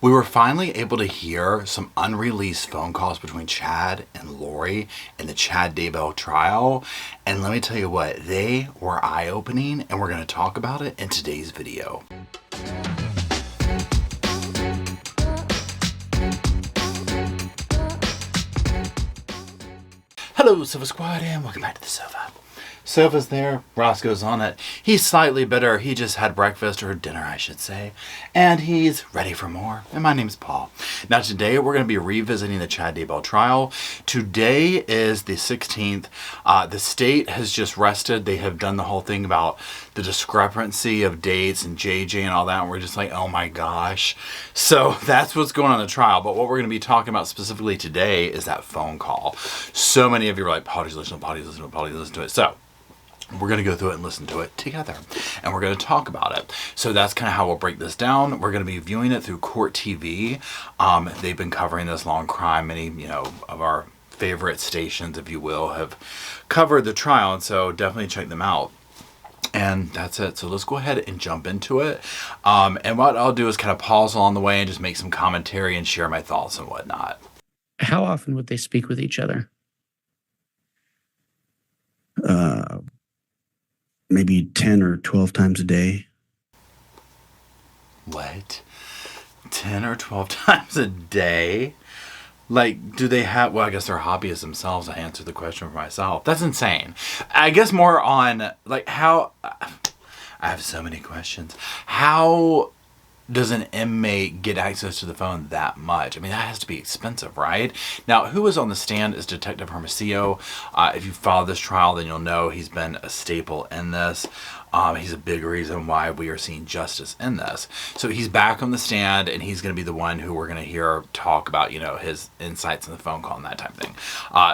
We were finally able to hear some unreleased phone calls between Chad and Lori in the Chad Daybell trial. And let me tell you what, they were eye-opening, and we're going to talk about it in today's video. Hello, Sofa Squad, and welcome back to the sofa. Sofa's there, Roscoe's on it. He's slightly bitter. He just had breakfast, or dinner I should say, and he's ready for more. And my name's Paul. Now today we're going to be revisiting the Chad Daybell trial. Today is the 16th. The state has just rested. They have done the whole thing about the discrepancy of dates and JJ and all that, and we're just like, oh my gosh. So that's what's going on in the trial. But what we're going to be talking about specifically today is that phone call. So many of you are like, Paul, listen to it. So we're going to go through it and listen to it together. And we're going to talk about it. So that's kind of how we'll break this down. We're going to be viewing it through Court TV. They've been covering this long crime. Many, of our favorite stations, if you will, have covered the trial. And so definitely check them out. And that's it. So let's go ahead and jump into it. And what I'll do is kind of pause along the way and just make some commentary and share my thoughts and whatnot. How often would they speak with each other? Maybe 10 or 12 times a day. What? 10 or 12 times a day? Like, do they have... Well, I guess they're hobbyists themselves. I answered the question for myself. That's insane. I guess more on, like, how... I have so many questions. How does an inmate get access to the phone that much? I mean, that has to be expensive, right? Now, who is on the stand is Detective Hermosillo. If you follow this trial, then you'll know he's been a staple in this. He's a big reason why we are seeing justice in this. So he's back on the stand, and he's going to be the one who we're going to hear talk about, his insights in the phone call and that type of thing.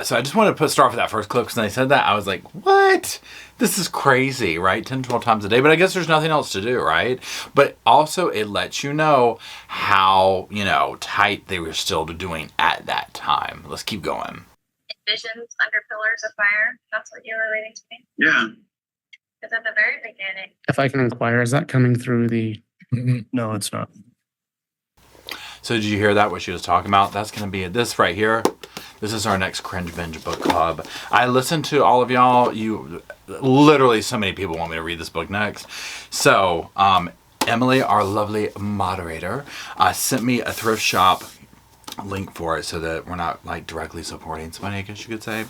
So I just wanted to start with that first clip, because when I said that, I was like, what? This is crazy, right? 10, 12 times a day. But I guess there's nothing else to do, right? But also it lets you know how, tight they were still doing at that time. Let's keep going. Visions under pillars of fire. That's what you were reading to me? Yeah. Because at the very beginning. If I can inquire, is that coming through the... No, it's not. So did you hear that, what she was talking about? That's going to be this right here. This is our next Cringe Binge book club. I listened to all of y'all. Literally so many people want me to read this book next. So Emily, our lovely moderator, sent me a thrift shop link for it so that we're not like directly supporting somebody, I guess you could say.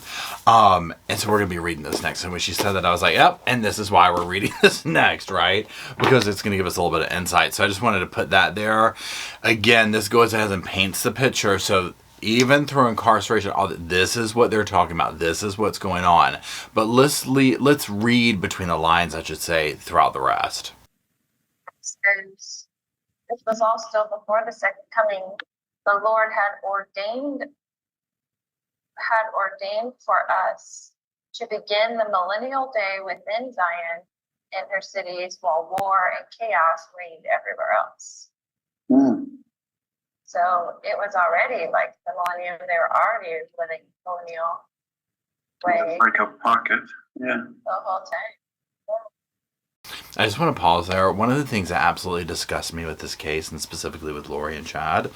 And so we're going to be reading this next. And when she said that, I was like, yep, and this is why we're reading this next, right? Because it's going to give us a little bit of insight. So I just wanted to put that there. Again, this goes ahead and paints the picture. So even through incarceration, this is what they're talking about. This is what's going on. But let's read between the lines, I should say, throughout the rest. This was all still before the second coming. The Lord had ordained for us to begin the millennial day within Zion and her cities, while war and chaos reigned everywhere else. So it was already like the millennium. They were already living millennial way. Like a pocket, yeah. The whole time. I just want to pause there. One of the things that absolutely disgusts me with this case, and specifically with Lori and Chad,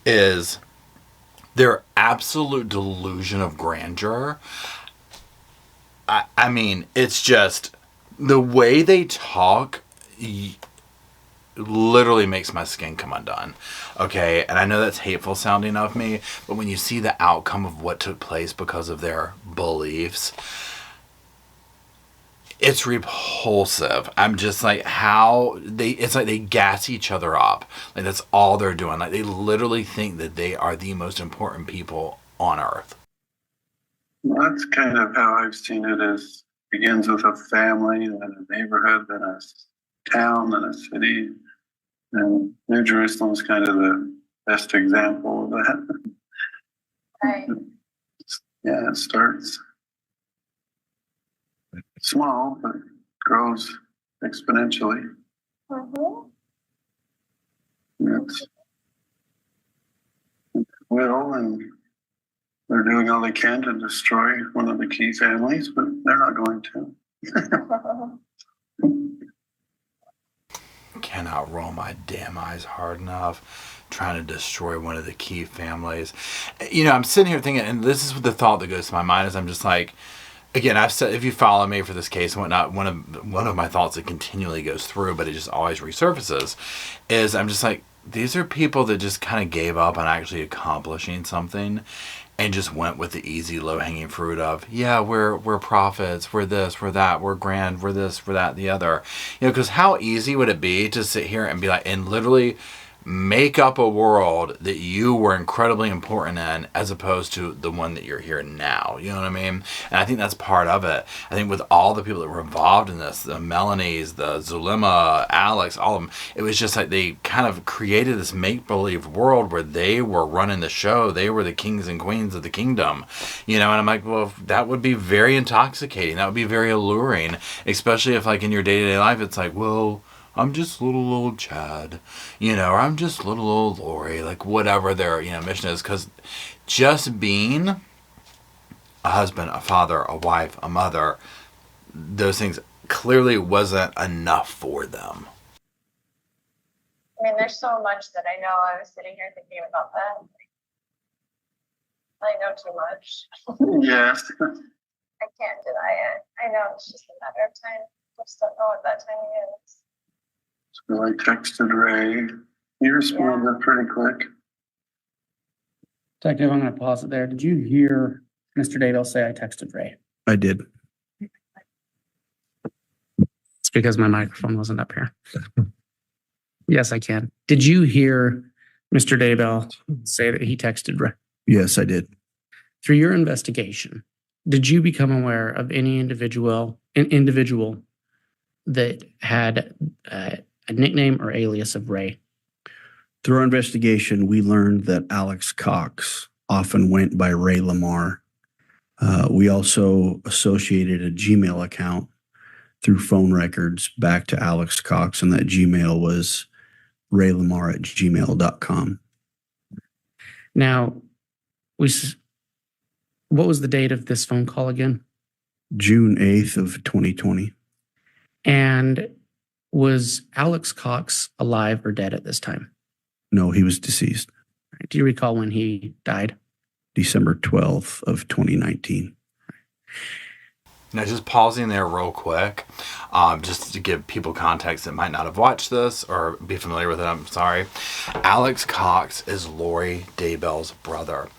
is their absolute delusion of grandeur. I mean, it's just the way they talk literally makes my skin come undone. Okay, and I know that's hateful sounding of me, but when you see the outcome of what took place because of their beliefs, it's repulsive. I'm just like, it's like they gas each other up. Like that's all they're doing. Like they literally think that they are the most important people on earth. Well, that's kind of how I've seen it. Is begins with a family, then a neighborhood, then a town, then a city. And New Jerusalem is kind of the best example of that. Right. Yeah, it starts small, but grows exponentially. Mm-hmm. It's will, and they're doing all they can to destroy one of the key families, but they're not going to. cannot roll my damn eyes hard enough trying to destroy one of the key families. You know, I'm sitting here thinking, and this is the thought that goes to my mind, is I'm just like, again, I've said, if you follow me for this case and whatnot, one of my thoughts that continually goes through, but it just always resurfaces, is I'm just like, these are people that just kind of gave up on actually accomplishing something and just went with the easy, low-hanging fruit of, yeah, we're prophets, we're this, we're that, we're grand, we're this, we're that, the other. You know, because how easy would it be to sit here and be like, and literally make up a world that you were incredibly important in, as opposed to the one that you're here now. You know what I mean? And I think that's part of it. I think with all the people that were involved in this, the Melanies, the Zulema, Alex, all of them, it was just like they kind of created this make-believe world where they were running the show. They were the kings and queens of the kingdom. You know, and I'm like, well, that would be very intoxicating. That would be very alluring, especially if, like, in your day-to-day life, it's like, well, I'm just little old Chad, you know, or I'm just little old Lori, like whatever their, you know, mission is. Because just being a husband, a father, a wife, a mother, those things clearly wasn't enough for them. I mean, there's so much that I know. I was sitting here thinking about that. I know too much. Yes. I can't deny it. I know it's just a matter of time. I just don't know what that timing is. So I texted Ray. He responded pretty quick. Detective, I'm going to pause it there. Did you hear Mr. Daybell say I texted Ray? I did. It's because my microphone wasn't up here. Yes, I can. Did you hear Mr. Daybell say that he texted Ray? Yes, I did. Through your investigation, did you become aware of any individual that had a nickname or alias of Ray? Through our investigation, we learned that Alex Cox often went by Ray Lamar. We also associated a Gmail account through phone records back to Alex Cox, and that Gmail was raylamar@gmail.com. Now, what was the date of this phone call again? June 8th of 2020. And was Alex Cox alive or dead at this time? No, he was deceased. Do you recall when he died? December 12th of 2019. Now, just pausing there real quick, just to give people context that might not have watched this or be familiar with it, I'm sorry. Alex Cox is Lori Daybell's brother.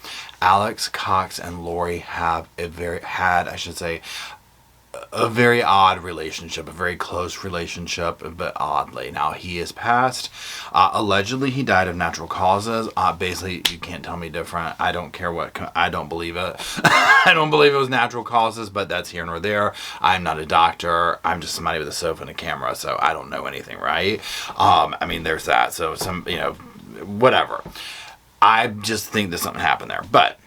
Alex Cox and Lori have a very odd relationship, a very close relationship, but oddly. Now, he is passed. Allegedly, he died of natural causes. Basically, you can't tell me different. I don't care I don't believe it. I don't believe it was natural causes, but that's here nor there. I'm not a doctor. I'm just somebody with a sofa and a camera, so I don't know anything, right? I mean, there's that. So, whatever. I just think that something happened there. But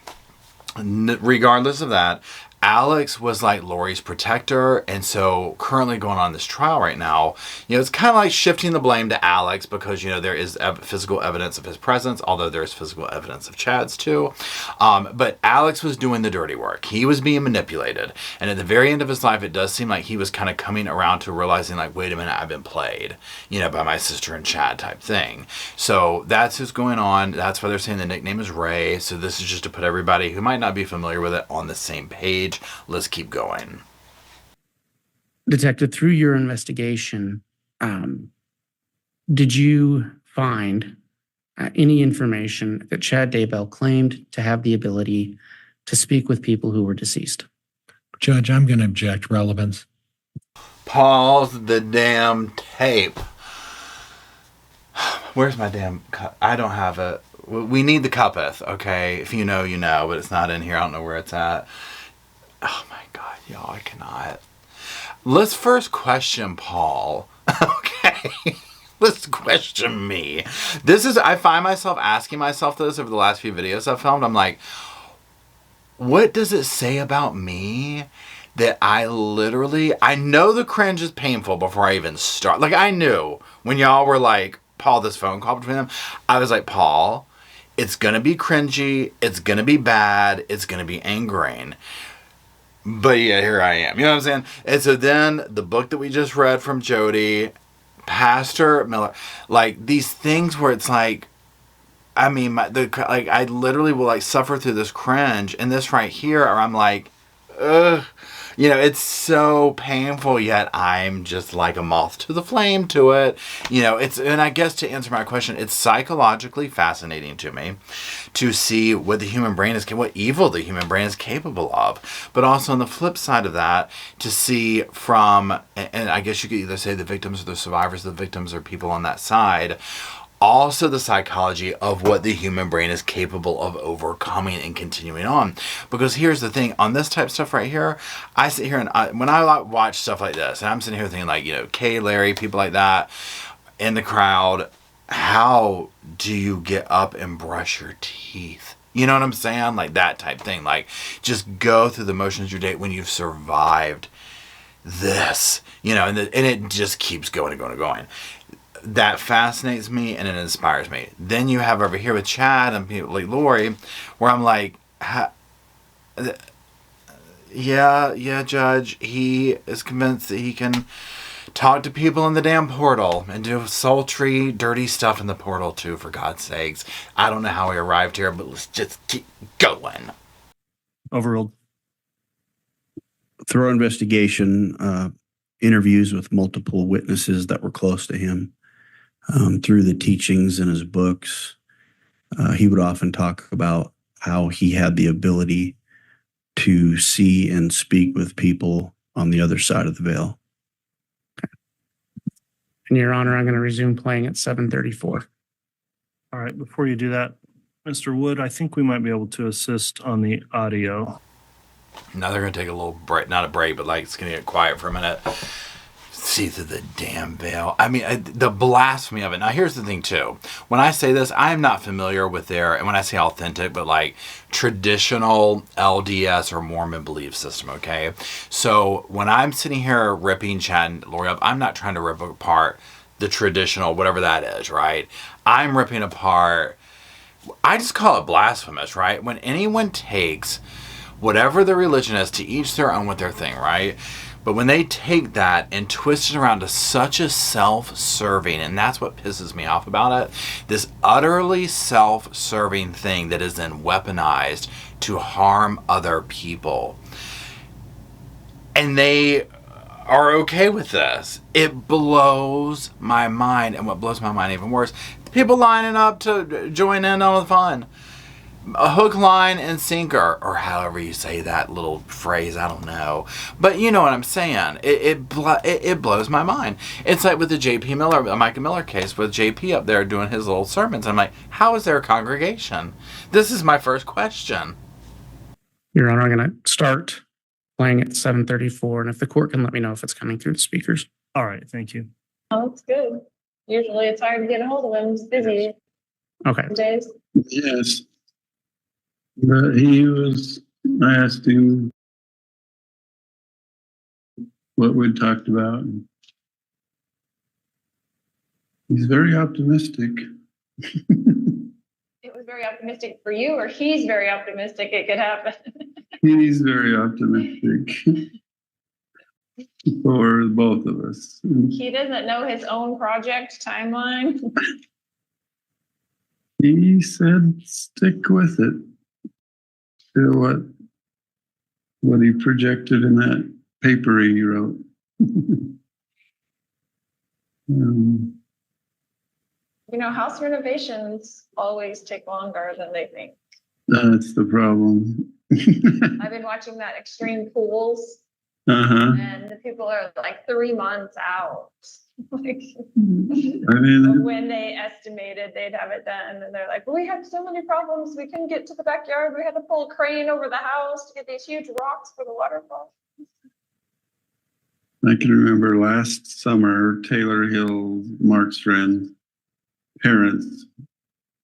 regardless of that, Alex was like Lori's protector, and so currently going on this trial right now, it's kind of like shifting the blame to Alex because, there is physical evidence of his presence, although there's physical evidence of Chad's too. But Alex was doing the dirty work. He was being manipulated, and at the very end of his life, it does seem like he was kind of coming around to realizing, like, wait a minute, I've been played, by my sister and Chad type thing. So that's what's going on. That's why they're saying the nickname is Ray. So this is just to put everybody who might not be familiar with it on the same page. Let's keep going. Detective, through your investigation, did you find any information that Chad Daybell claimed to have the ability to speak with people who were deceased? Judge, I'm going to object. Relevance. Pause the damn tape. Where's my damn cup? I don't have it. We need the cuppeth, okay? If you know, you know, but it's not in here. I don't know where it's at. Oh my God, y'all, I cannot. Let's first question Paul. Okay. Let's question me. I find myself asking myself this over the last few videos I've filmed. I'm like, what does it say about me that I know the cringe is painful before I even start. Like, I knew when y'all were like, Paul, this phone call between them, I was like, Paul, it's going to be cringy. It's going to be bad. It's going to be angering. But yeah, here I am. You know what I'm saying? And so then the book that we just read from Jody Pastor Miller, like these things where it's like, I mean, I literally will like suffer through this cringe, and this right here, or I'm like, ugh, it's so painful. Yet I'm just like a moth to the flame to it. And I guess to answer my question, it's psychologically fascinating to me to see what the human brain is, what evil the human brain is capable of. But also on the flip side of that, to see from, and I guess you could either say the victims or the survivors, the victims or people on that side. Also the psychology of what the human brain is capable of overcoming and continuing on. Because here's the thing, on this type of stuff right here, I sit here and when I watch stuff like this, and I'm sitting here thinking like, Kay, Larry, people like that in the crowd, how do you get up and brush your teeth? You know what I'm saying? Like that type thing. Like just go through the motions of your day when you've survived this, and it just keeps going and going and going. That fascinates me and it inspires me. Then you have over here with Chad and people like Lori, where I'm like, yeah, Judge, he is convinced that he can talk to people in the damn portal and do sultry, dirty stuff in the portal too, for God's sakes. I don't know how he arrived here, but let's just keep going. Overruled. Thorough investigation, interviews with multiple witnesses that were close to him. Through the teachings in his books, he would often talk about how he had the ability to see and speak with people on the other side of the veil. And Your Honor, I'm going to resume playing at 7:34. All right, before you do that, Mr. Wood, I think we might be able to assist on the audio. Now they're going to take a little break, not a break, but like it's going to get quiet for a minute. See through the damn veil. I mean, the blasphemy of it. Now, here's the thing, too. When I say this, I am not familiar with and when I say authentic, but like traditional LDS or Mormon belief system, okay? So when I'm sitting here ripping Chad and Lori up, I'm not trying to rip apart the traditional, whatever that is, right? I'm ripping apart, I just call it blasphemous, right? When anyone takes whatever the religion is, to each their own with their thing, right? But when they take that and twist it around to such a self-serving, and that's what pisses me off about it, this utterly self-serving thing that is then weaponized to harm other people. And they are okay with this. It blows my mind. And what blows my mind even worse, people lining up to join in on the fun. A hook, line, and sinker, or however you say that little phrase, I don't know. But you know what I'm saying. It blows my mind. It's like with the Micah Miller case, with JP up there doing his little sermons. I'm like, how is there a congregation? This is my first question. Your Honor, I'm going to start playing at 7:34, and if the court can let me know if it's coming through the speakers. All right, thank you. Oh, that's good. Usually it's hard to get a hold of him. He's busy Okay. days. Yes. But I asked him what we'd talked about. He's very optimistic. It was very optimistic for you, or he's very optimistic it could happen. He's very optimistic for both of us. He doesn't know his own project timeline. He said, stick with it. To what he projected in that paper he wrote. House renovations always take longer than they think. That's the problem. I've been watching that Extreme Pools, Uh-huh. and the people are like 3 months out. Like, I mean, when they estimated they'd have it done, and they're like, well, we had so many problems, we couldn't get to the backyard, we had to pull a crane over the house to get these huge rocks for the waterfall. I can remember last summer, Taylor Hill, Mark's friend, parents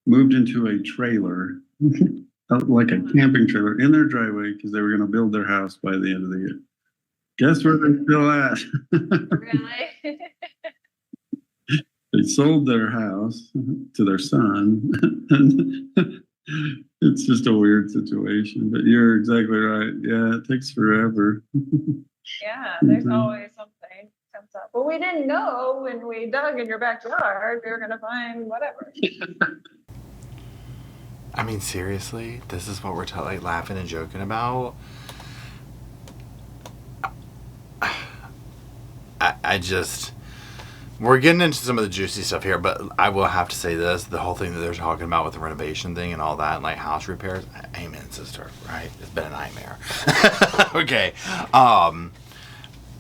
moved into a trailer, like a camping trailer, in their driveway because they were going to build their house by the end of the year. Guess where they're still at? Really? They sold their house to their son. It's just a weird situation, but you're exactly right. Yeah, it takes forever. Yeah, there's always something comes stuff. Well, we didn't know when we dug in your backyard we were going to find whatever. I mean, seriously, this is what we're like laughing and joking about. I just, we're getting into some of the juicy stuff here, but I will have to say this: the whole thing that they're talking about with the renovation thing and all that, and like house repairs. Amen, sister. Right? It's been a nightmare. Okay.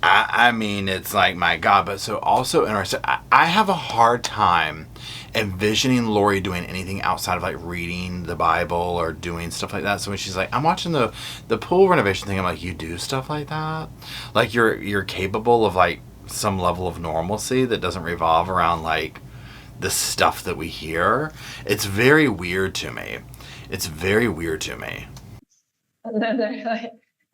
I mean, it's like, my God, but so also interesting. I have a hard time envisioning Lori doing anything outside of like reading the Bible or doing stuff like that. So when she's like, I'm watching the pool renovation thing, I'm like, you do stuff like that? Like you're capable of like some level of normalcy that doesn't revolve around like the stuff that we hear. It's very weird to me. It's very weird to me.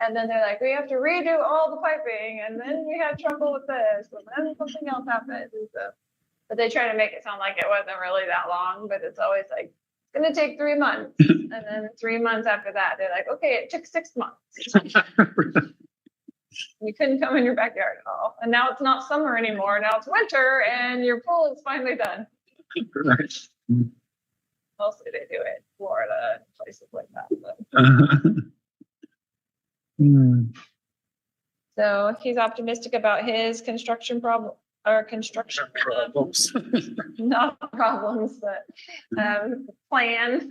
And then they're like, we have to redo all the piping, and then we had trouble with this, and then something else happened. And so, but they try to make it sound like it wasn't really that long, but it's always like, it's going to take 3 months. And then 3 months after that, they're like, okay, it took 6 months. You couldn't come in your backyard at all. And now it's not summer anymore. Now it's winter, and your pool is finally done. Right. Mostly they do it in Florida and places like that. But. So he's optimistic about his construction problem, or construction Problems. not problems, but plan.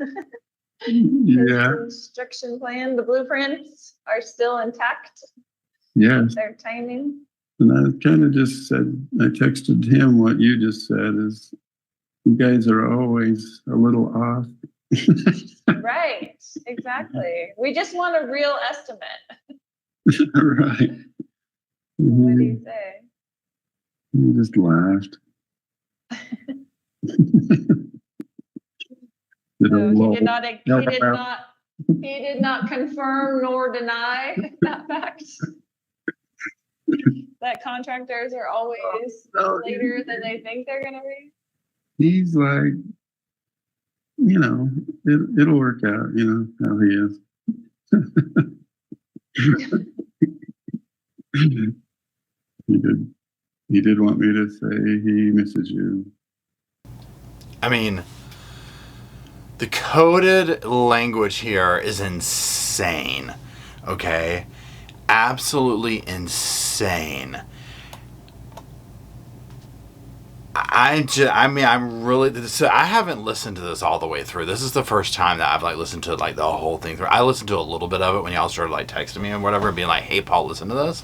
His Yeah. construction plan, the blueprints are still intact. Yes. Their timing. And I kind of just said, I texted him what you just said is, you guys are always a little off. Right, exactly. We just want a real estimate. Right. What do you say? He just laughed. So he did not confirm nor deny that fact. That contractors are always later than they think they're gonna be. He's like, it'll work out, how he is. He did want me to say he misses you. I mean, the coded language here is insane. Okay? Absolutely insane. I haven't listened to this all the way through. This is the first time that I've like listened to like the whole thing through. I listened to a little bit of it when y'all started like texting me and whatever, and being like, "Hey, Paul, listen to this."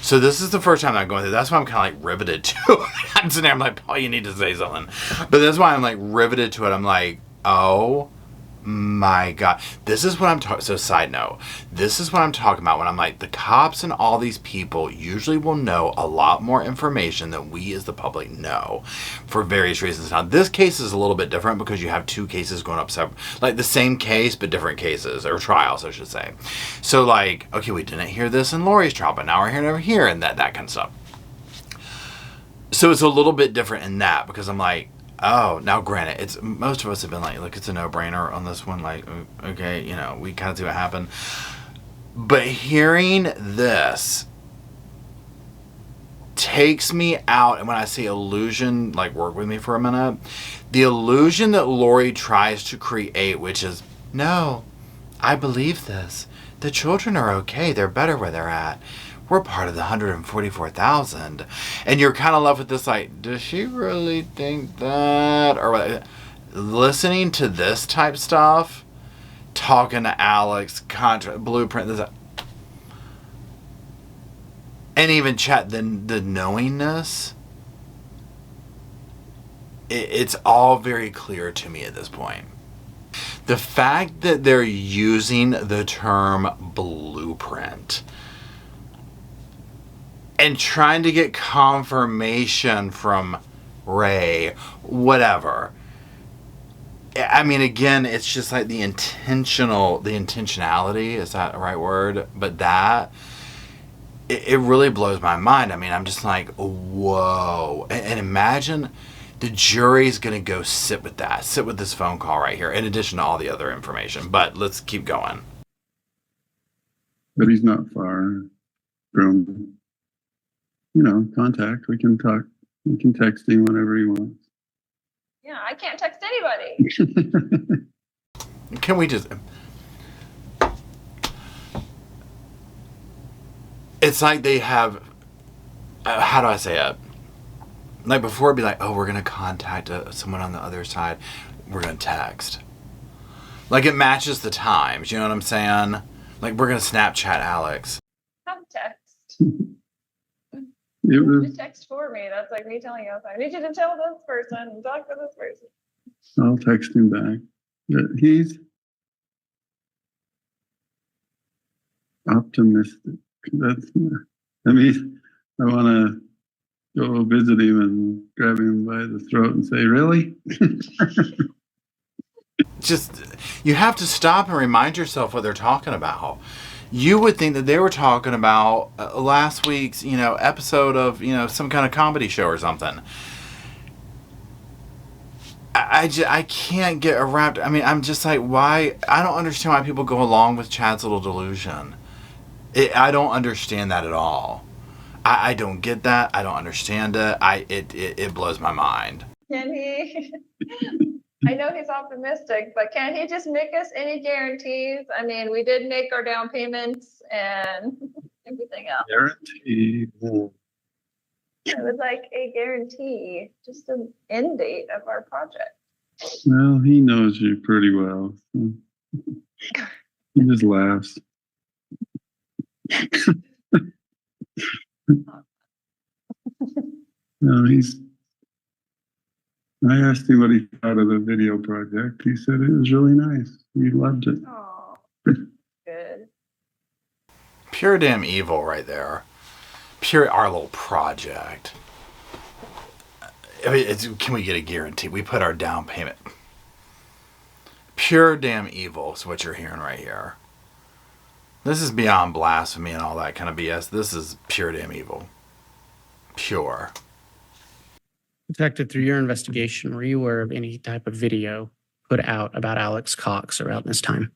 So this is the first time I'm going through. That's why I'm kind of like riveted to it. I'm sitting there, I'm like, "Paul, you need to say something." But that's why I'm like riveted to it. I'm like, oh my God. This is what I'm talking. So side note, this is what I'm talking about when I'm like, the cops and all these people usually will know a lot more information than we as the public know for various reasons. Now this case is a little bit different because you have two cases going up separate, like the same case but different cases, or trials I should say. So like, okay, we didn't hear this in Lori's trial, but now we're hearing it over here, and that kind of stuff. So it's a little bit different in that, because I'm like, oh, now granted, it's most of us have been like, look, it's a no-brainer on this one. Like, okay, we kind of see what happened. But hearing this takes me out, and when I say illusion, like work with me for a minute, the illusion that Lori tries to create, which is, no, I believe this. The children are okay. They're better where they're at. We're part of the 144,000. And you're kind of left with this, like, does she really think that? Or what? Listening to this type stuff, talking to Alex, blueprint, this, and even chat, the knowingness, it's all very clear to me at this point. The fact that they're using the term blueprint and trying to get confirmation from Ray, whatever. I mean, again, it's just like the intentionality, is that the right word? But it really blows my mind. I mean, I'm just like, whoa. And imagine the jury's going to go sit with this phone call right here, in addition to all the other information. But let's keep going. But he's not far from contact. We can talk. We can text him whenever he wants. Yeah, I can't text anybody. Can we just... It's like they have... how do I say it? Like before it'd be like, oh, we're going to contact someone on the other side. We're going to text. Like it matches the times. You know what I'm saying? Like we're going to Snapchat Alex. Have text. It You was, have to text for me. That's like me telling you, I need you to tell this person, talk to this person. I'll text him back. But he's optimistic. I want to go visit him and grab him by the throat and say, really? Just, you have to stop and remind yourself what they're talking about. You would think that they were talking about last week's, episode of, some kind of comedy show or something. I can't get wrapped. I mean, I'm just like, why? I don't understand why people go along with Chad's little delusion. I don't understand that at all. I don't get that. I don't understand it. It blows my mind. Can he? I know he's optimistic, but can he just make us any guarantees? I mean, we did make our down payments and everything else. Guarantee. It was like a guarantee, just an end date of our project. Well, he knows you pretty well. So he just laughs. No, I asked him what he thought of the video project. He said it was really nice. He loved it. Oh, good. Pure damn evil right there. Pure our little project. I mean, can we get a guarantee? We put our down payment. Pure damn evil is what you're hearing right here. This is beyond blasphemy and all that kind of BS. This is pure damn evil. Pure. Detective, through your investigation, were you aware of any type of video put out about Alex Cox around this time?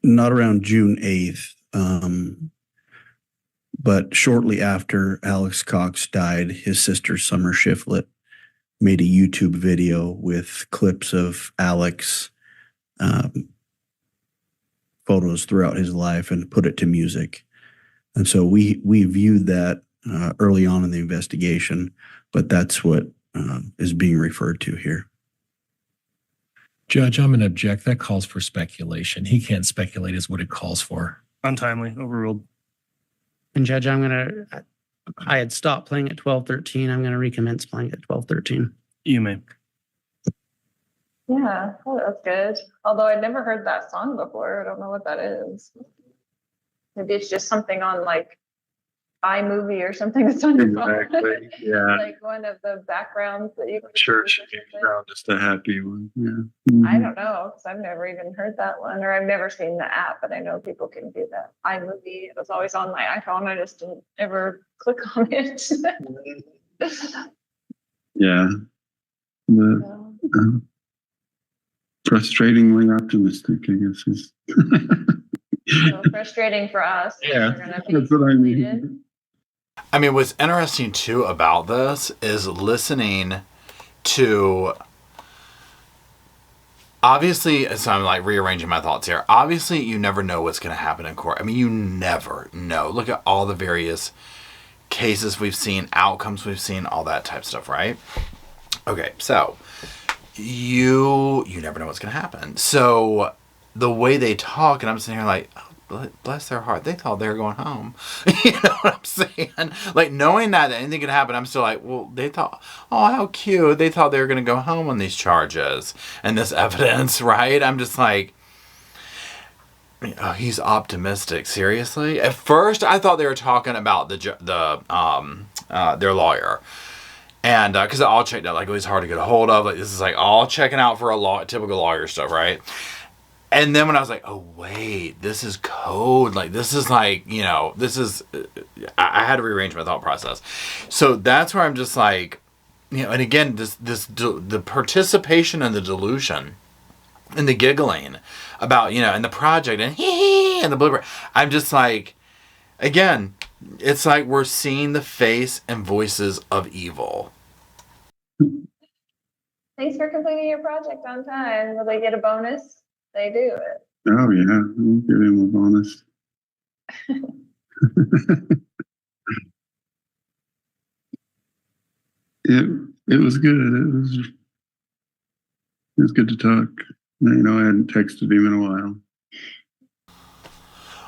Not around June 8th. But shortly after Alex Cox died, his sister Summer Shiflett made a YouTube video with clips of Alex, photos throughout his life, and put it to music. And so we viewed that early on in the investigation, but that's what is being referred to here. Judge, I'm going to object. That calls for speculation. He can't speculate is what it calls for. Untimely, overruled. And Judge, I had stopped playing at 12:13. I'm going to recommence playing at 12:13. You may. Yeah, oh, that's good. Although I'd never heard that song before. I don't know what that is. Maybe it's just something on like iMovie or something that's on your phone. Exactly. Yeah. Like one of the backgrounds that you can Church use or something. just a happy one. Yeah. I don't know, because I've never even heard that one, or I've never seen the app, but I know people can do that. iMovie, it was always on my iPhone. I just didn't ever click on it. Yeah. But, frustratingly optimistic, I guess. Is So frustrating for us. Yeah, We're gonna be that's what I mean. depleted. I mean, what's interesting too about this is listening to, obviously, so I'm like rearranging my thoughts here. Obviously, you never know what's going to happen in court. I mean, you never know. Look at all the various cases we've seen, outcomes we've seen, all that type of stuff, right? Okay, so you never know what's going to happen. So the way they talk, and I'm sitting here like, oh, bless their heart, they thought they were going home. You know what I'm saying? Like, knowing that anything could happen, I'm still like, well, they thought, oh, how cute. They thought they were going to go home on these charges and this evidence, right? I'm just like, oh, he's optimistic. Seriously? At first, I thought they were talking about their lawyer. And because I all checked out, like, it was hard to get a hold of. Like, this is like all checking out for typical lawyer stuff, right? And then when I was like, oh, wait, this is code. Like, this is like, this is, I had to rearrange my thought process. So that's where I'm just like, and again, the participation and the delusion and the giggling about, and the project and the blooper. I'm just like, again, It's like we're seeing the face and voices of evil. Thanks for completing your project on time. Will they get a bonus? They do it. Oh yeah, we'll give him a bonus. It was good. It was good to talk. You know, I hadn't texted him in a while.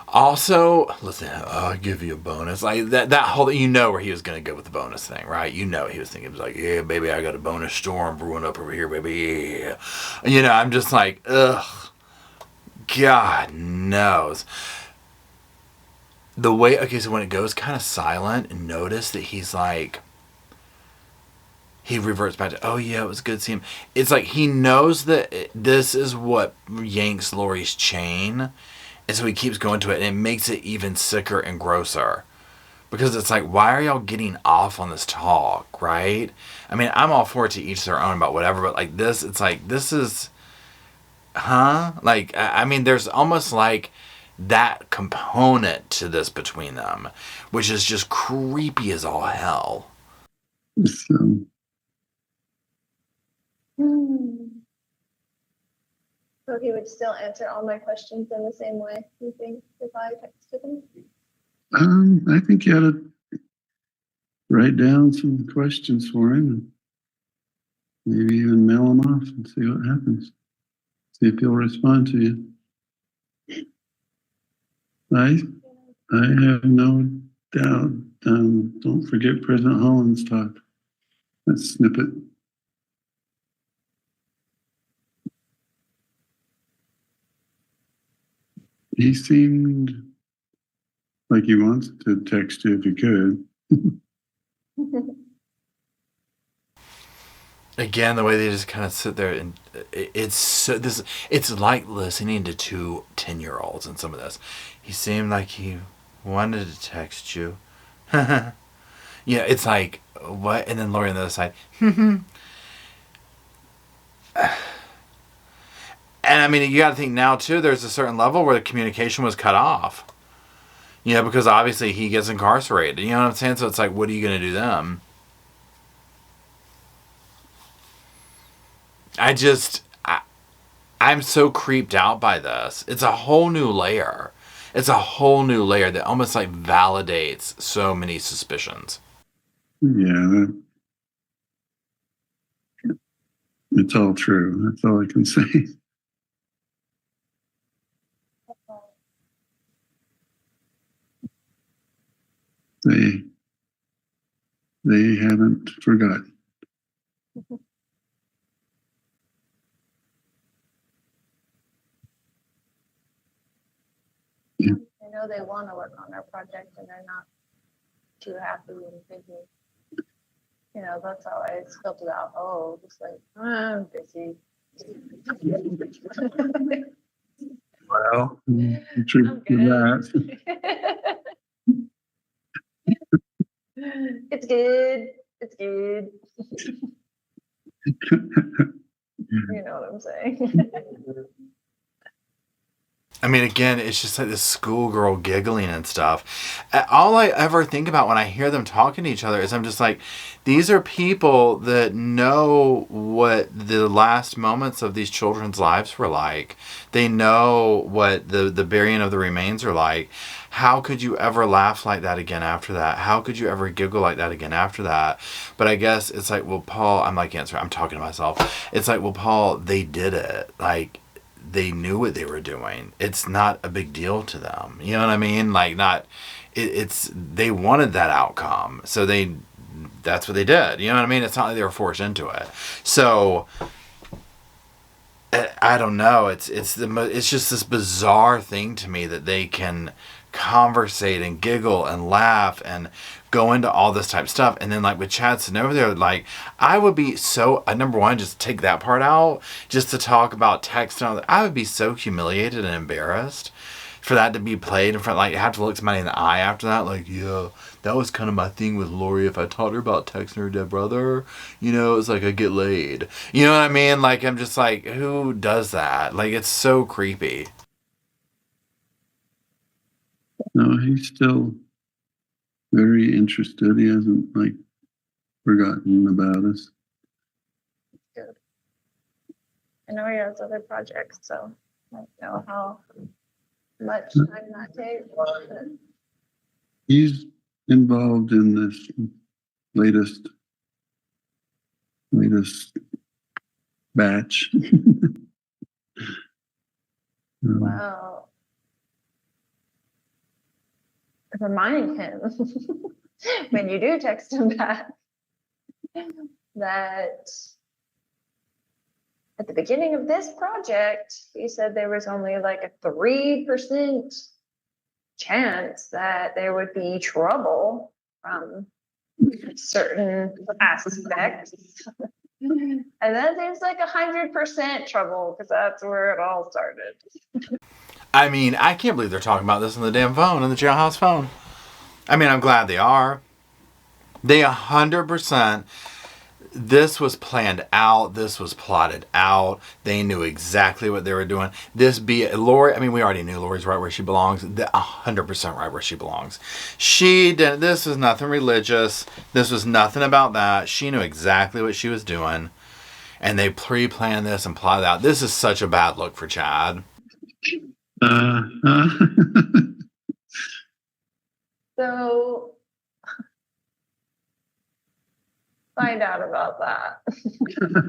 Also, listen, I'll give you a bonus. Like that whole, you know where he was going to go with the bonus thing, right? You know he was thinking, he was like, yeah, baby, I got a bonus storm brewing up over here, baby. Yeah. You know, I'm just like, ugh. God knows. The way, okay, so when it goes kind of silent, notice that he's like, he reverts back to, oh yeah, it was good seeing him. It's like he knows that this is what yanks Lori's chain. And so he keeps going to it, and it makes it even sicker and grosser. Because it's like, why are y'all getting off on this talk, right? I mean, I'm all for it, to each their own about whatever, but like this, it's like, this is, huh? Like, I mean, there's almost like that component to this between them, which is just creepy as all hell. So, So he would still answer all my questions in the same way, you think, if I texted him? I think you ought to write down some questions for him and maybe even mail them off and see what happens. See if he'll respond to you. I have no doubt. Don't forget President Holland's talk. That snippet. He seemed like he wants to text you if he could. Again, the way they just kind of sit there, and it's like listening to two 10-year-olds in some of this. He seemed like he wanted to text you. Yeah, it's like, what? And then Lori on the other side. And I mean, you got to think now too, there's a certain level where the communication was cut off. You know, because obviously he gets incarcerated. You know what I'm saying? So it's like, what are you going to do then? I'm so creeped out by this. It's a whole new layer. It's a whole new layer that almost like validates so many suspicions. Yeah, it's all true. That's all I can say. They haven't forgotten. I know they want to work on their project and they're not too happy and thinking, you know, that's how I filtered out. Oh, just like, I'm busy. Well, true for that. It's good. It's good. You know what I'm saying? I mean, again, it's just like this schoolgirl giggling and stuff. All I ever think about when I hear them talking to each other is I'm just like, these are people that know what the last moments of these children's lives were like. They know what the burying of the remains are like. How could you ever laugh like that again after that? How could you ever giggle like that again after that? But I guess it's like, well, Paul, I'm like, answer, I'm talking to myself. It's like, well, Paul, they did it. Like, they knew what they were doing. It's not a big deal to them. You know what I mean? Like, it's they wanted that outcome. So that's what they did. You know what I mean? It's not like they were forced into it. So I don't know. It's just this bizarre thing to me that they can conversate and giggle and laugh and go into all this type of stuff. And then like with Chad sitting over there, like I would be so, number one, just take that part out just to talk about text and all that. I would be so humiliated and embarrassed for that to be played in front, like have to look somebody in the eye after that. Like, yeah, that was kind of my thing with Lori. If I taught her about texting her dead brother, you know, it's like I get laid. You know what I mean? Like, I'm just like, who does that? Like, it's so creepy. No, he's still very interested. He hasn't like forgotten about us. Good. I know he has other projects, so I don't know how much time that takes. He's involved in this latest batch. Wow. Remind him when you do text him back that at the beginning of this project, he said there was only like a 3% chance that there would be trouble from certain aspects. And then there's like 100% trouble because that's where it all started. I mean, I can't believe they're talking about this on the damn phone, on the jailhouse phone. I mean, I'm glad they are. They 100%, this was planned out. This was plotted out. They knew exactly what they were doing. Lori, I mean, we already knew Lori's right where she belongs. 100% right where she belongs. This was nothing religious. This was nothing about that. She knew exactly what she was doing. And they pre-planned this and plotted out. This is such a bad look for Chad. So find out about that.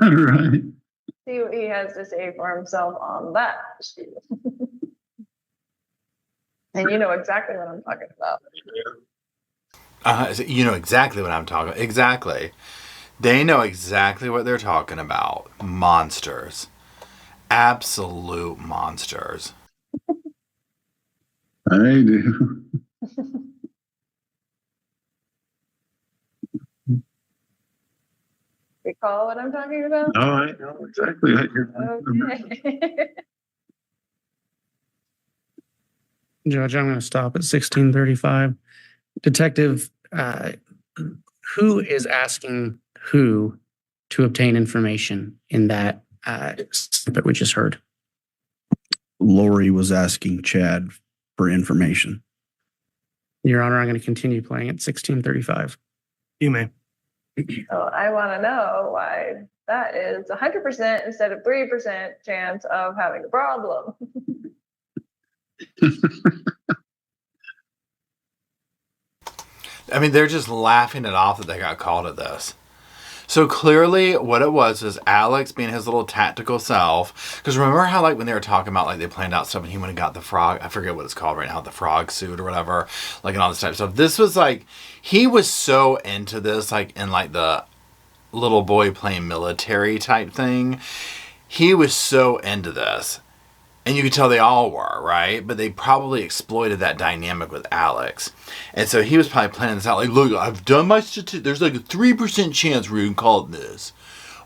Right. See what he has to say for himself on that. And you know exactly what I'm talking about. You know exactly what I'm talking about. Exactly. They know exactly what they're talking about. Monsters. Absolute monsters. I do. Recall what I'm talking about? Oh, I know exactly what you're talking about. Okay. Judge, I'm going to stop at 1635. Detective, who is asking who to obtain information in that snippet we just heard? Lori was asking Chad for information. Your Honor, I'm going to continue playing at 1635. You may. So I want to know why that is 100% instead of 3% chance of having a problem. I mean, they're just laughing it off that they got called at this. So clearly what it was is Alex being his little tactical self. Because remember how like when they were talking about like they planned out stuff and he went and got the frog, I forget what it's called right now, the frog suit or whatever, like and all this type of stuff. This was like, he was so into this, like in like the little boy playing military type thing. He was so into this. And you could tell they all were, right? But they probably exploited that dynamic with Alex. And so he was probably planning this out. Like, look, I've done my statistics. There's like a 3% chance we can call it this.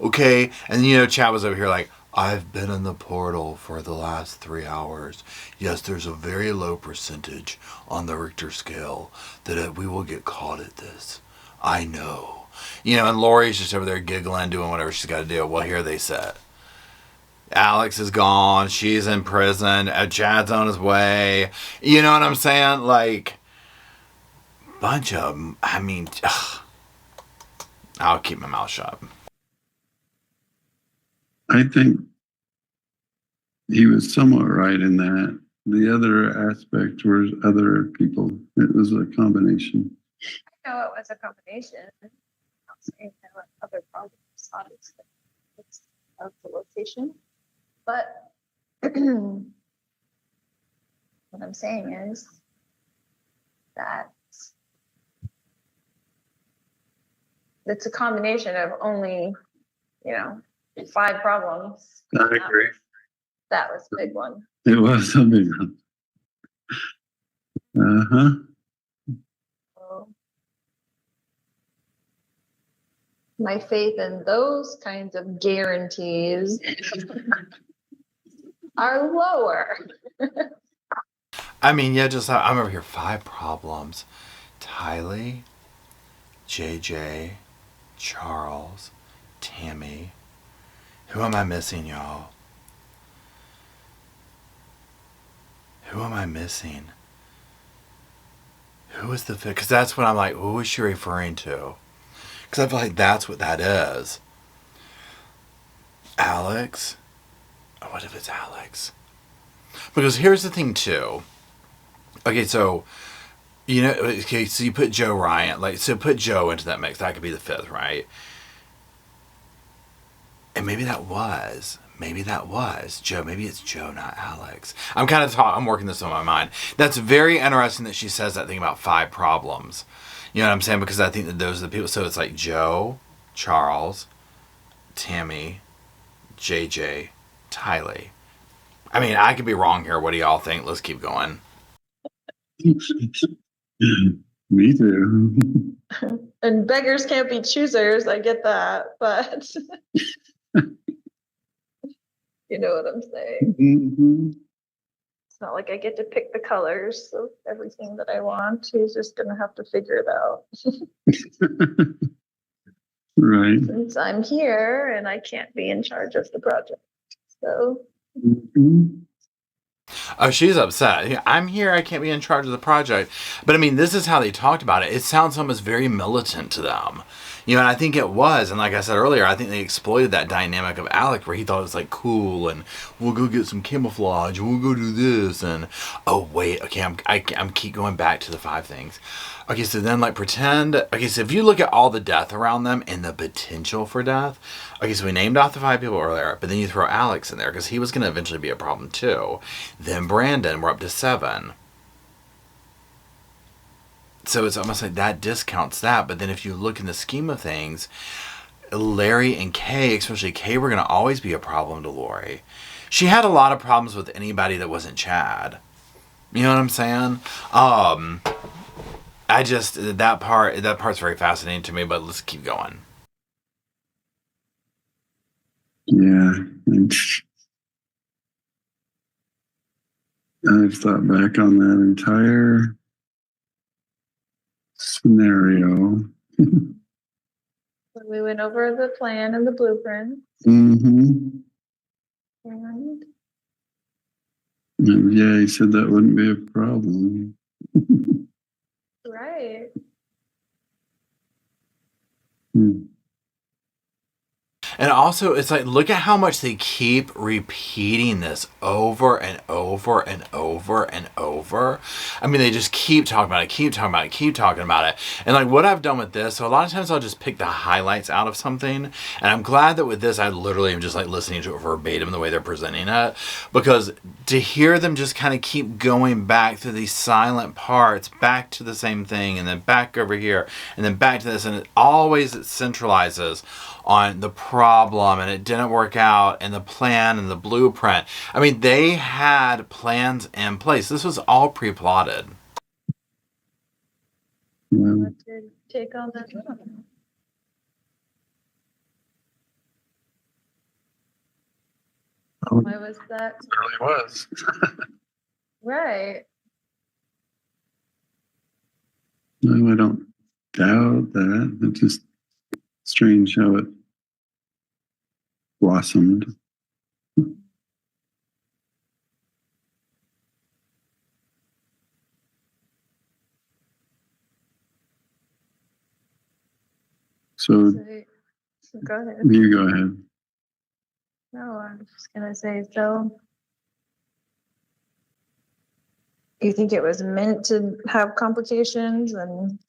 Okay? And, you know, Chad was over here like, I've been in the portal for the last 3 hours. Yes, there's a very low percentage on the Richter scale that we will get caught at this. I know. You know, and Lori's just over there giggling, doing whatever she's got to do. Well, here they sit. Alex is gone. She's in prison. Chad's on his way. You know what I'm saying? Like, bunch of, I mean, I'll keep my mouth shut. I think he was somewhat right in that. The other aspect was other people. It was a combination. I know it was a combination. I'm not saying there were other problems, obviously. It's of the location. But what I'm saying is that it's a combination of only, 5 problems. I agree. That was a big one. It was a big one. Uh-huh. So my faith in those kinds of guarantees are lower. I mean, yeah, just, I'm over here, 5 problems. Tylee, JJ, Charles, Tammy. Who am I missing, y'all? Who am I missing? who is the fifth? Because that's what I'm like, who is she referring to? Because I feel like that's what that is. Alex? What if it's Alex? Because here's the thing, too. Okay, so, okay, so you put Joe Ryan, so put Joe into that mix. That could be the fifth, right? And maybe that was Joe. Maybe it's Joe, not Alex. I'm working this on my mind. That's very interesting that she says that thing about 5 problems. You know what I'm saying? Because I think that those are the people. So it's like Joe, Charles, Tammy, JJ, Tylee. I mean, I could be wrong here. What do y'all think? Let's keep going. Me too. And beggars can't be choosers. I get that, but you know what I'm saying. Mm-hmm. It's not like I get to pick the colors of everything that I want. He's just gonna have to figure it out. Right. Since I'm here and I can't be in charge of the project. So Mm-hmm. Oh, she's upset. Yeah, I'm here. I can't be in charge of the project. But I mean, this is how they talked about it. It sounds almost very militant to them. And I think it was. And like I said earlier, I think they exploited that dynamic of Alec where he thought it was like cool and we'll go get some camouflage and we'll go do this. And oh, wait. Okay, I'm keep going back to the 5 things. Okay, so then pretend. Okay, so if you look at all the death around them and the potential for death. Okay, so we named off the 5 people earlier, but then you throw Alex in there because he was going to eventually be a problem too. Then Brandon, we're up to 7. So it's almost like that discounts that. But then if you look in the scheme of things, Larry and Kay, especially Kay, were going to always be a problem to Lori. She had a lot of problems with anybody that wasn't Chad. You know what I'm saying? I just, that part's very fascinating to me, but let's keep going. Yeah. I've thought back on that entire scenario. we went over the plan and the blueprint. Mm-hmm. And Yeah, he said that wouldn't be a problem. right. Hmm. And also, it's like, look at how much they keep repeating this over and over and over and over. I mean, they just keep talking about it, keep talking about it, keep talking about it. And like what I've done with this, so a lot of times I'll just pick the highlights out of something. And I'm glad that with this, I literally am just like listening to it verbatim the way they're presenting it. Because to hear them just kind of keep going back through these silent parts, back to the same thing, and then back over here, and then back to this, and it centralizes on the problem, and it didn't work out, and the plan and the blueprint. I mean, they had plans in place. This was all pre-plotted. What's your take on that? Why was that? It really was. Right. No, I don't doubt that. It's just strange how it blossomed. So Go ahead. you go ahead. No, I'm just gonna say, so you think it was meant to have complications? And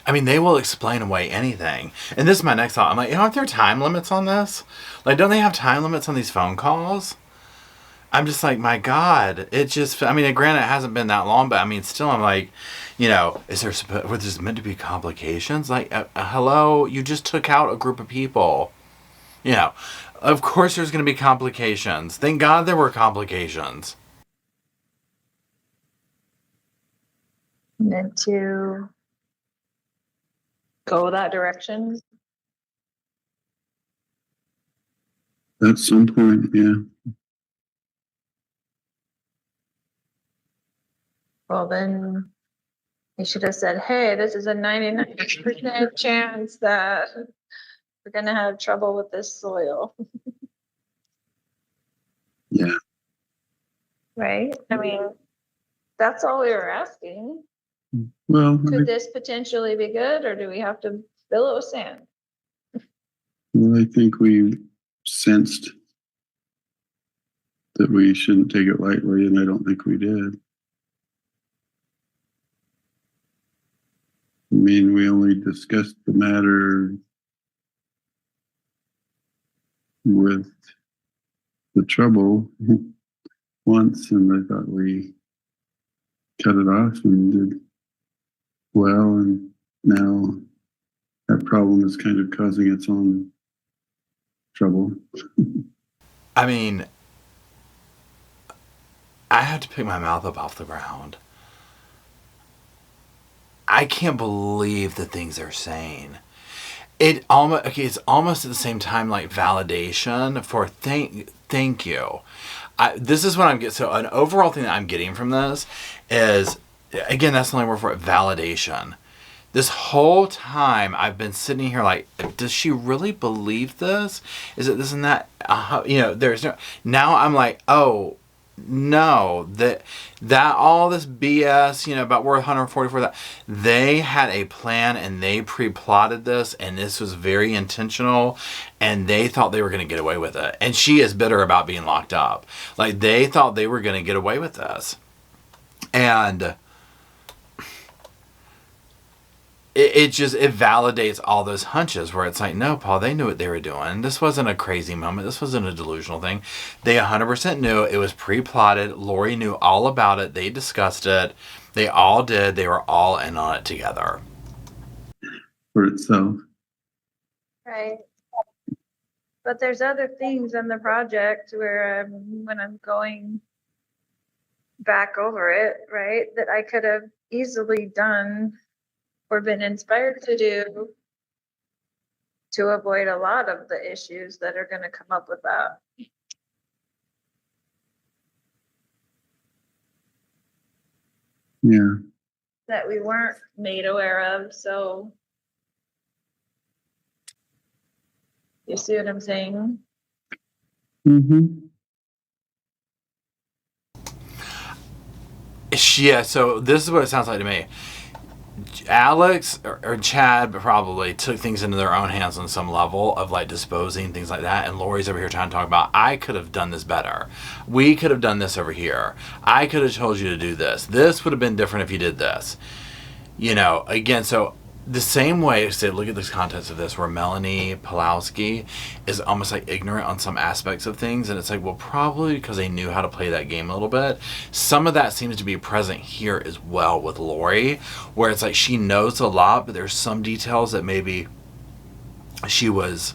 I mean, they will explain away anything. And this is my next thought. I'm like, aren't there time limits on this? Like, don't they have time limits on these phone calls? I'm just like, my God, it just, I mean, granted, it hasn't been that long, but I mean, still, I'm like, is there meant to be complications? Like, hello, you just took out a group of people. Of course there's going to be complications. Thank God there were complications. meant to go that direction. At some point, yeah. Well, then you should have said, hey, this is a 99% chance that we're going to have trouble with this soil. Yeah. Right? I mean, That's all we were asking. Well, Could this potentially be good, or do we have to fill it with sand? I think we sensed that we shouldn't take it lightly, and I don't think we did. I mean, we only discussed the matter with the trouble once, and I thought we cut it off and did well, and now that problem is kind of causing its own trouble. I mean, I have to pick my mouth up off the ground. I can't believe the things they're saying. It's almost at the same time like validation for thank you. This is what I'm getting. So an overall thing that I'm getting from this is, again, that's the only word for it, validation. This whole time I've been sitting here like, does she really believe this? Is it this and that? There's no. Now I'm like, oh no, that all this BS, about worth 144. That they had a plan and they pre-plotted this, and this was very intentional, and they thought they were going to get away with it. And she is bitter about being locked up. Like they thought they were going to get away with this, and it validates all those hunches where it's like, no, Paul, they knew what they were doing. This wasn't a crazy moment. This wasn't a delusional thing. They 100% knew it was pre-plotted. Lori knew all about it. They discussed it. They all did. They were all in on it together. For itself. Right. But there's other things in the project where when I'm going back over it, right, that I could have easily done or been inspired to do to avoid a lot of the issues that are going to come up with that. Yeah. That we weren't made aware of. So you see what I'm saying? Mm-hmm. Yeah, so this is what it sounds like to me. Alex or Chad probably took things into their own hands on some level of like disposing, things like that. And Lori's over here trying to talk about, I could have done this better. We could have done this over here. I could have told you to do this. This would have been different if you did this. Again, so the same way, say, look at the context of this, where Melanie Pulowski is almost like ignorant on some aspects of things, and it's like, well, probably because they knew how to play that game a little bit. Some of that seems to be present here as well with Lori, where it's like she knows a lot, but there's some details that maybe she was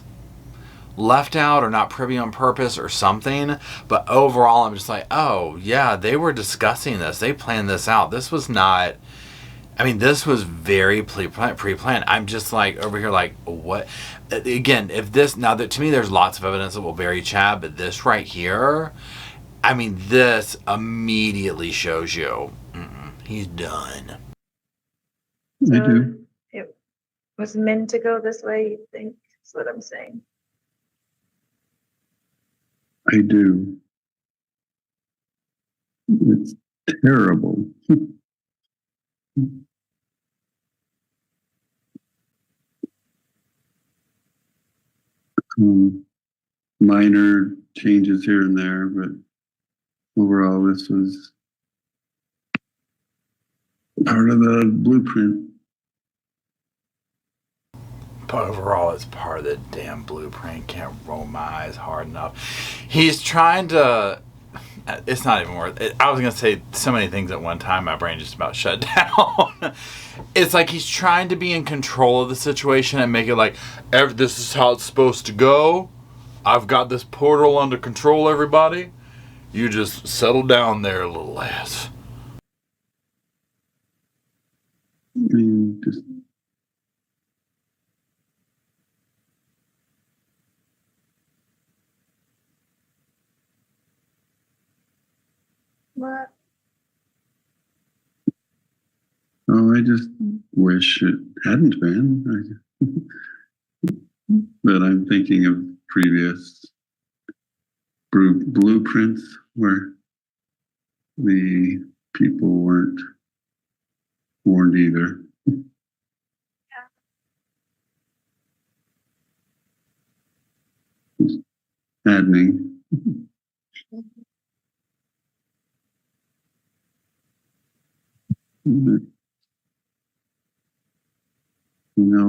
left out or not privy on purpose or something. But overall, I'm just like, oh yeah, they were discussing this. They planned this out. This was not. This was very pre-planned. I'm just like over here like, what? Again, if this, now that to me there's lots of evidence that will bury Chad, but this right here, this immediately shows you, he's done. I do. It was meant to go this way, you think? That's what I'm saying. I do. It's terrible. Minor changes here and there, but overall, this was part of the blueprint. But overall, it's part of the damn blueprint. Can't roll my eyes hard enough. He's trying to. It's not even worth it. I was going to say so many things at one time. My brain just about shut down. It's like he's trying to be in control of the situation and make it like, this is how it's supposed to go. I've got this portal under control, everybody. You just settle down there a little less. Just What? Oh, I just wish it hadn't been. But I'm thinking of previous blueprints where the people weren't warned either. It's maddening.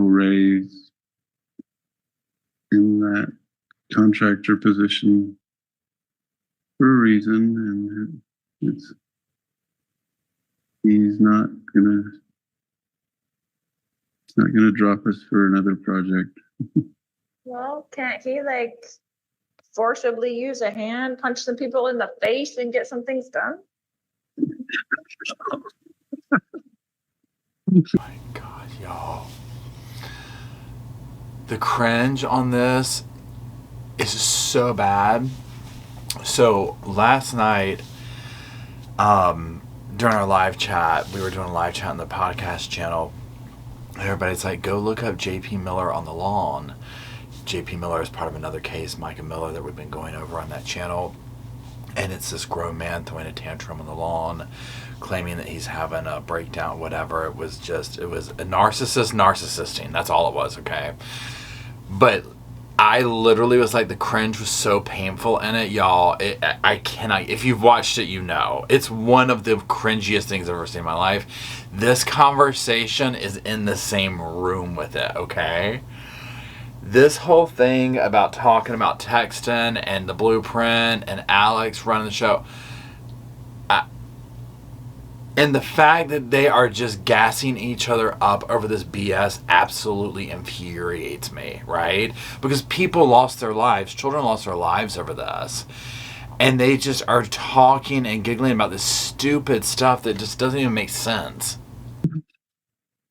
Ray's in that contractor position for a reason, and he's not gonna drop us for another project. Well, can't he like forcibly use a hand, punch some people in the face, and get some things done? My God, y'all. The cringe on this is so bad. So last night, during our live chat, we were doing a live chat on the podcast channel. Everybody's like, go look up JP Miller on the lawn. JP Miller is part of another case, Micah Miller, that we've been going over on that channel. And it's this grown man throwing a tantrum on the lawn, claiming that he's having a breakdown, whatever. It was a narcissist narcissisting. That's all it was, okay? But I literally was like, the cringe was so painful in it, y'all. I cannot, if you've watched it, you know. It's one of the cringiest things I've ever seen in my life. This conversation is in the same room with it, okay? This whole thing about talking about texting and the blueprint and Alex running the show, and the fact that they are just gassing each other up over this BS absolutely infuriates me, right? Because people lost their lives, children lost their lives over this. And they just are talking and giggling about this stupid stuff that just doesn't even make sense.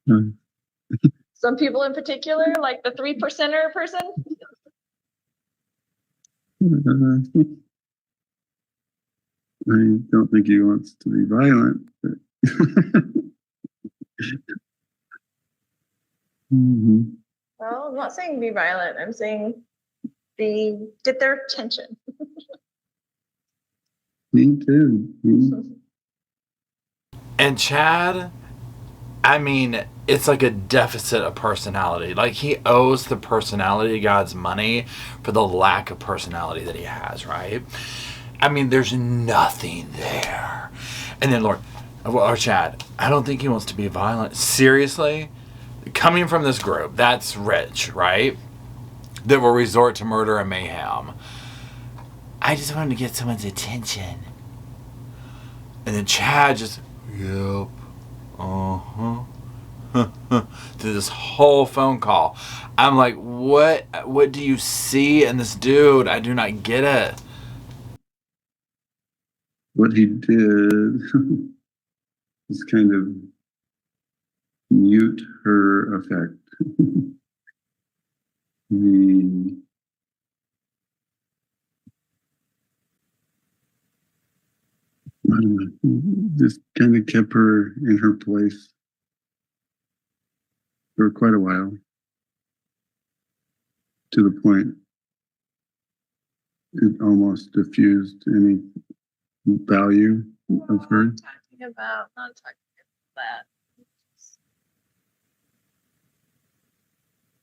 Some people in particular, like the 3%er person? I don't think he wants to be violent. But Well, I'm not saying be violent. I'm saying get their attention. Me too. And Chad, I mean, it's like a deficit of personality. Like, he owes the personality gods money for the lack of personality that he has, right? I mean, there's nothing there. And then or Chad, I don't think he wants to be violent. Seriously? Coming from this group, that's rich, right? That will resort to murder and mayhem. I just wanted to get someone's attention. And then Chad just, yep, through this whole phone call. I'm like, what do you see in this dude? I do not get it. What he did was kind of mute her effect. He just kind of kept her in her place for quite a while, to the point it almost diffused any value of her. Not talking about that.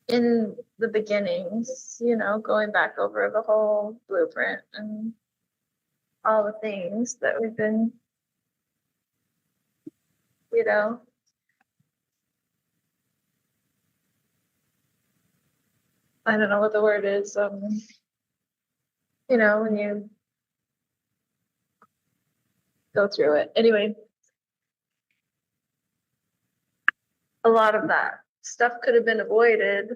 In the beginnings, going back over the whole blueprint and all the things that we've been, I don't know what the word is. When you go through it. Anyway, a lot of that stuff could have been avoided.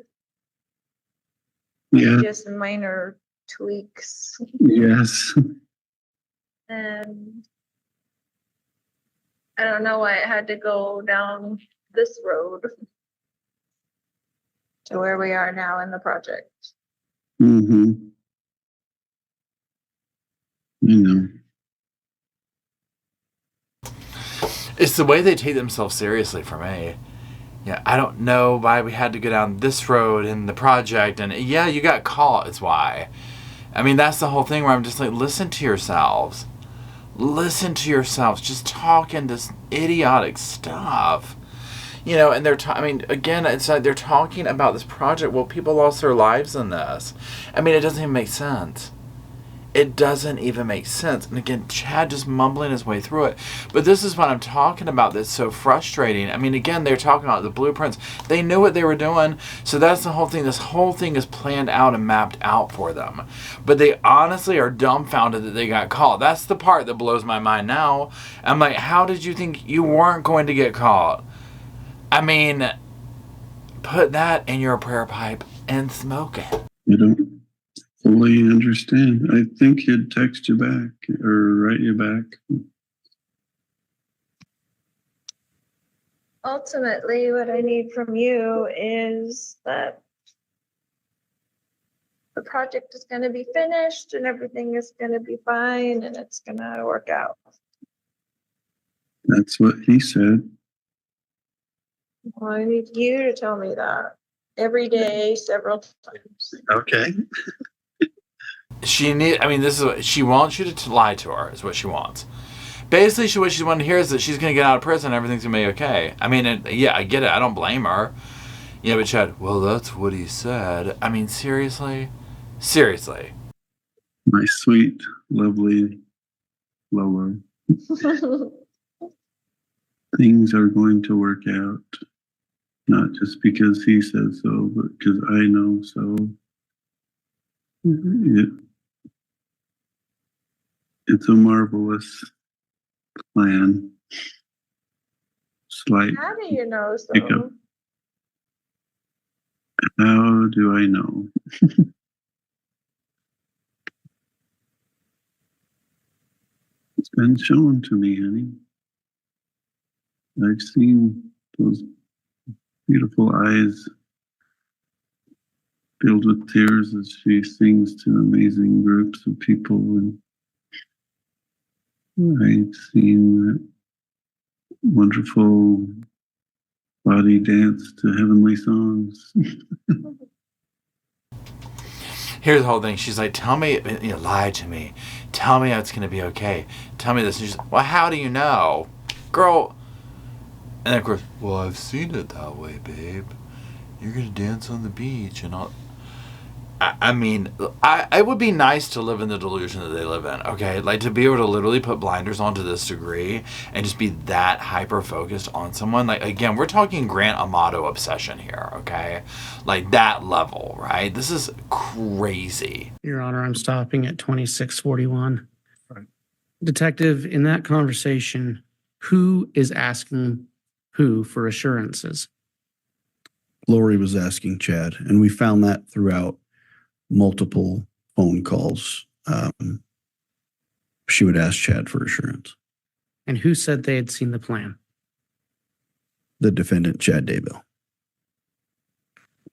Yeah. Just minor tweaks. Yes. And I don't know why it had to go down this road to where we are now in the project. Mm-hmm. It's the way they take themselves seriously for me. Yeah, I don't know why we had to go down this road in the project. And yeah, you got caught. It's why. I mean, that's the whole thing where I'm just like, listen to yourselves. listen to yourselves just talking this idiotic stuff. And they're again, it's like they're talking about this project. Well, people lost their lives in this. It doesn't even make sense. It doesn't even make sense. And again, Chad just mumbling his way through it. But this is what I'm talking about that's so frustrating. Again, they're talking about the blueprints. They knew what they were doing. So that's the whole thing. This whole thing is planned out and mapped out for them. But they honestly are dumbfounded that they got caught. That's the part that blows my mind now. I'm like, how did you think you weren't going to get caught? Put that in your prayer pipe and smoke it. You don't fully understand. I think he'd text you back or write you back. Ultimately, what I need from you is that the project is going to be finished and everything is going to be fine and it's going to work out. That's what he said. Well, I need you to tell me that every day, several times. Okay. This is what she wants you to lie to her, is what she wants. Basically, what she wanted to hear is that she's going to get out of prison and everything's going to be okay. I get it. I don't blame her. Yeah, but Chad, well, that's what he said. Seriously? Seriously. My sweet, lovely Lola. Things are going to work out. Not just because he says so, but because I know so. It's a marvelous plan. Slight How do you know so? hiccup. How do I know? It's been shown to me, honey. I've seen those beautiful eyes filled with tears as she sings to amazing groups of people. And I've seen that wonderful body dance to heavenly songs. Here's the whole thing. She's like, tell me, lie to me. Tell me it's going to be okay. Tell me this. And she's like, well, how do you know? Girl. And then, of course, well, I've seen it that way, babe. You're going to dance on the beach and all. It would be nice to live in the delusion that they live in, okay? Like, to be able to literally put blinders on to this degree and just be that hyper-focused on someone. Like, again, we're talking Grant Amato obsession here, okay? Like, that level, right? This is crazy. Your Honor, I'm stopping at 2641. Right. Detective, in that conversation, who is asking who for assurances? Lori was asking Chad, and we found that throughout multiple phone calls. She would ask Chad for assurance. And who said they had seen the plan? The defendant, Chad Daybell.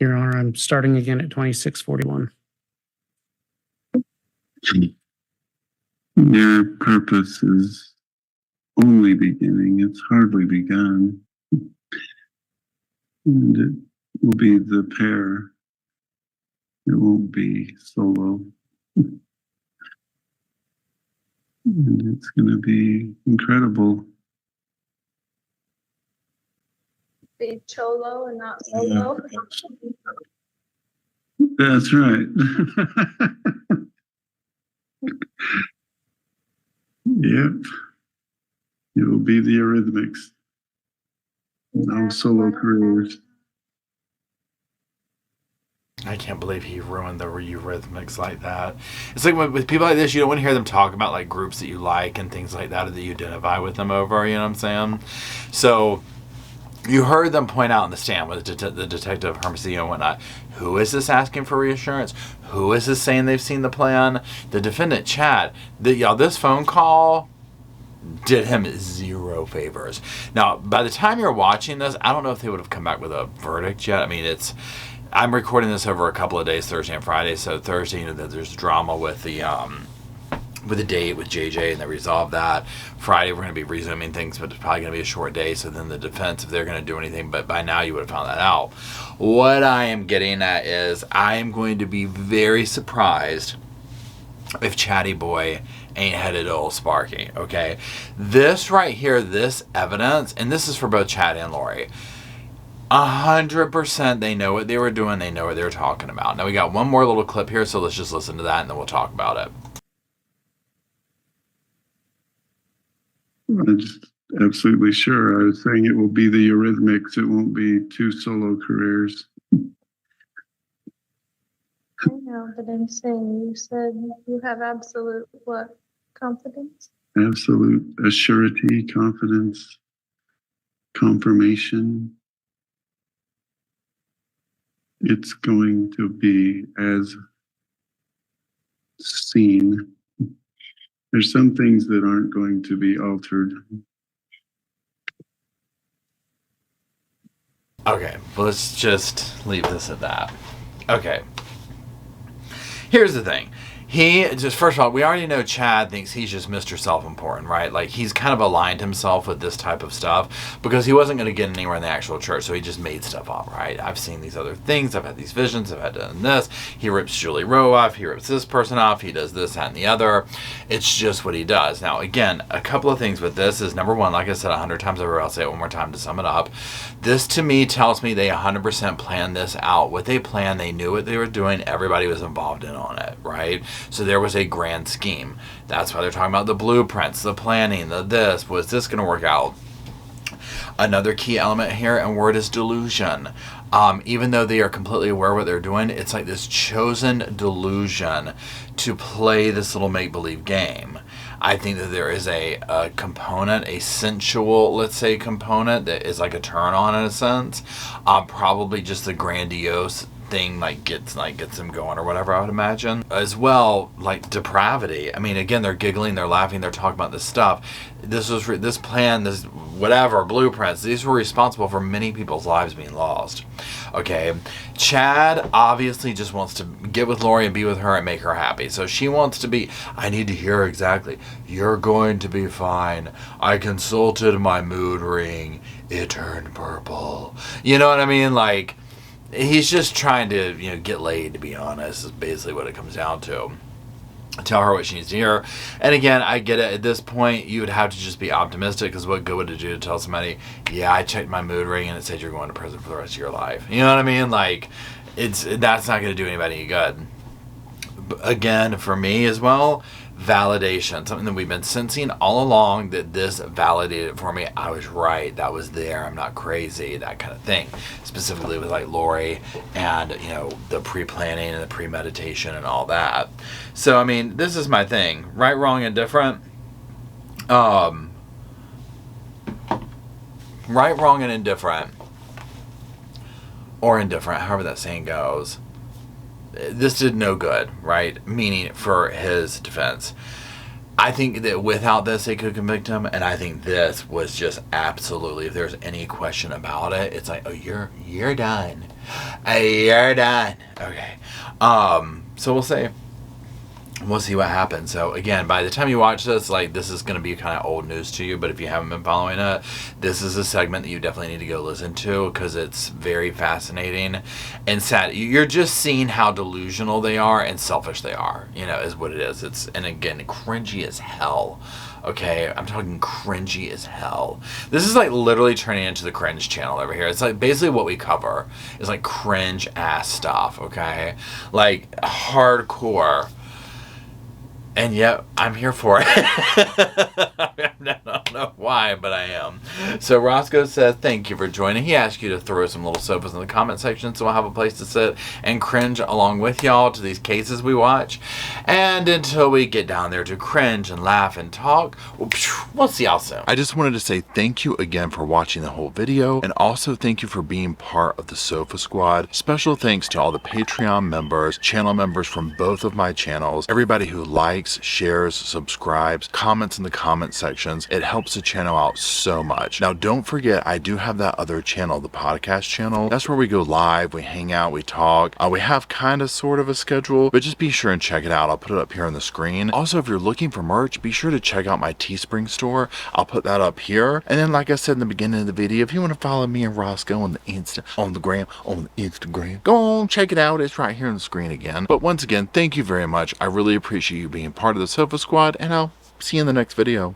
Your Honor, I'm starting again at 2641. Your purpose is only beginning. It's hardly begun. And it will be the pair. It won't be solo. And it's going to be incredible. Be cholo and not solo. That's right. Yep. It will be the Eurythmics. No solo careers. I can't believe he ruined the Eurythmics like that. It's like with people like this, you don't want to hear them talk about like groups that you like and things like that, or that you identify with them over, you know what I'm saying? So you heard them point out in the stand with the detective Hermosillo and whatnot, who is this asking for reassurance? Who is this saying they've seen the plan? The defendant, Chad. This phone call did him zero favors. Now, by the time you're watching this, I don't know if they would have come back with a verdict yet. I'm recording this over a couple of days, Thursday and Friday. So Thursday, there's drama with the date with JJ, and they resolve that. Friday, we're going to be resuming things, but it's probably going to be a short day. So then the defense, if they're going to do anything, but by now you would have found that out. What I am getting at is I am going to be very surprised if Chatty Boy ain't headed to old Sparky, okay? This right here, this evidence, and this is for both Chad and Lori, 100% they know what they were doing. They know what they were talking about. Now we got one more little clip here, so let's just listen to that and then we'll talk about it. I'm just absolutely sure. I was saying it will be the Eurythmics. It won't be 2 solo careers. I know, but I'm saying, you said you have absolute what? Confidence? Absolute assurity, confidence, confirmation. It's going to be as seen. There's some things that aren't going to be altered. Okay, let's just leave this at that. Okay. Here's the thing. He just, first of all, we already know Chad thinks he's just Mr. Self-Important, right? Like, he's kind of aligned himself with this type of stuff because he wasn't going to get anywhere in the actual church, so he just made stuff up, right? I've seen these other things. I've had these visions. I've had done this. He rips Julie Rowe off. He rips this person off. He does this, that, and the other. It's just what he does. Now, again, a couple of things with this is, number one, like I said 100 times over, I'll say it one more time to sum it up. This, to me, tells me they 100% planned this out. What they planned, they knew what they were doing. Everybody was involved in on it, right? So there was a grand scheme. That's why they're talking about the blueprints, the planning, the this. Was this going to work out? Another key element here and word is delusion. Even though they are completely aware of what they're doing, it's like this chosen delusion to play this little make-believe game. I think that there is a component, a sensual, let's say, component that is like a turn on in a sense. Probably just the grandiose thing gets them going or whatever, I would imagine. As well, like depravity. I mean, again, they're giggling, they're laughing, they're talking about this stuff. This plan, this whatever, blueprints, these were responsible for many people's lives being lost. Okay, Chad obviously just wants to get with Lori and be with her and make her happy. So she wants to be, I need to hear exactly, you're going to be fine. I consulted my mood ring. It turned purple. You know what I mean? Like, he's just trying to, get laid, to be honest, is basically what it comes down to. Tell her what she needs to hear. And again, I get it. At this point, you would have to just be optimistic, because what good would it do to tell somebody, yeah, I checked my mood ring and it said you're going to prison for the rest of your life. You know what I mean? Like, that's not going to do anybody any good. But again, for me as well, validation, something that we've been sensing all along, that this validated for me. I was right. That was there. I'm not crazy. That kind of thing. Specifically with like Lori and, the pre-planning and the premeditation and all that. So, I mean, this is my thing. Right, wrong, and different. Right, wrong, and indifferent. Or indifferent, however that saying goes. This did no good, right? Meaning for his defense. I think that without this, they could convict him, and I think this was just absolutely, if there's any question about it, it's like, oh, you're done. You're done. Okay. So we'll see. We'll see what happens. So again, by the time you watch this, this is going to be kind of old news to you, but if you haven't been following it, this is a segment that you definitely need to go listen to, because it's very fascinating and sad. You're just seeing how delusional they are and selfish they are, is what it is. And again, cringy as hell. Okay, I'm talking cringy as hell. This is literally turning into the cringe channel over here. It's basically what we cover is cringe ass stuff, okay? Hardcore. And yet, I'm here for it. I don't know why, but I am. So Roscoe says, thank you for joining. He asked you to throw some little sofas in the comment section so we'll have a place to sit and cringe along with y'all to these cases we watch. And until we get down there to cringe and laugh and talk, we'll see y'all soon. I just wanted to say thank you again for watching the whole video, and also thank you for being part of the Sofa Squad. Special thanks to all the Patreon members, channel members from both of my channels, everybody who likes, shares, subscribes, comments in the comment sections. It helps helps the channel out so much. Now, don't forget, I do have that other channel, the podcast channel. That's where we go live, we hang out, we talk. We have kind of sort of a schedule, but just be sure and check it out. I'll put it up here on the screen. Also, if you're looking for merch, be sure to check out my Teespring store. I'll put that up here. And then, like I said in the beginning of the video, if you want to follow me and Roscoe on the Instagram, go on, check it out. It's right here on the screen again. But once again, thank you very much. I really appreciate you being part of the Sofa Squad, and I'll see you in the next video.